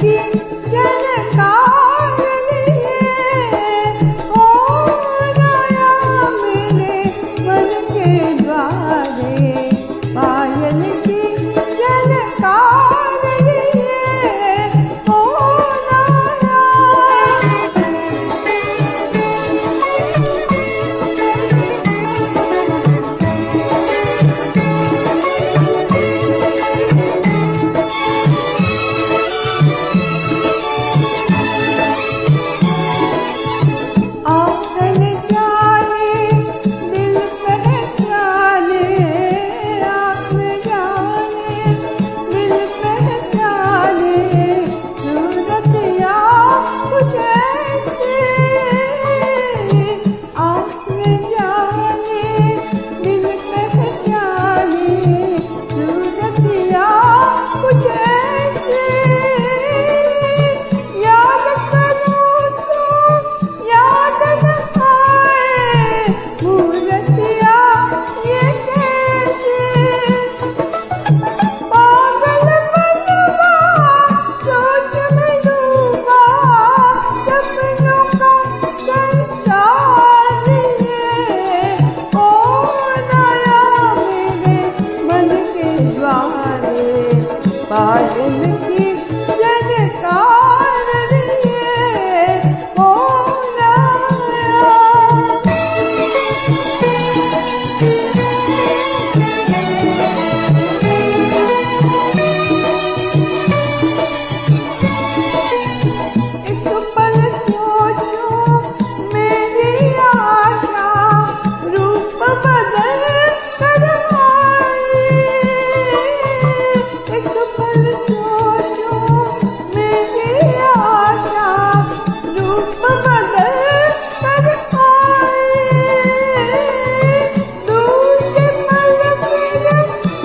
की झनकार लिए कौन आया मेरे मन के द्वारे। पायल की झनकार लिए कौन आया। आहन जाने दिल पहचाने, आँख जाने दिल पहचाने, सूरतिया कुछ ऐसी। आँख जाने दिल पहचाने, सूरतिया कुछ ऐसी। याद करूँ तो याद न आए, मूरतिया ये कैसी। पागल बनवा सोच में डूबा, सपनों का संसार लिए कौन आया मेरे मन के द्वारे। पायल की झनकार लिए कौन आया। एक पल सोचूं मेरी आशा, रूप बदल कर आई। एक पल सोचूं मेरी आशा, रूप बदल कर आई। दूजे पल फिर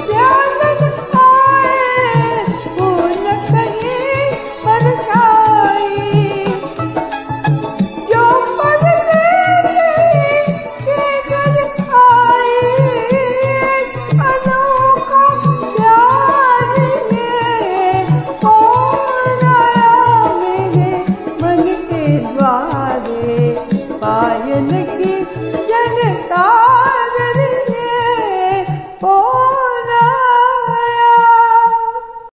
ध्यान न आए, हो न कहीं परछाई। जो परदेसी के घर आई, अनोखा प्यार लिए कौन आया मेरे मन के द्वारे। पायल की झनकार लिए कौन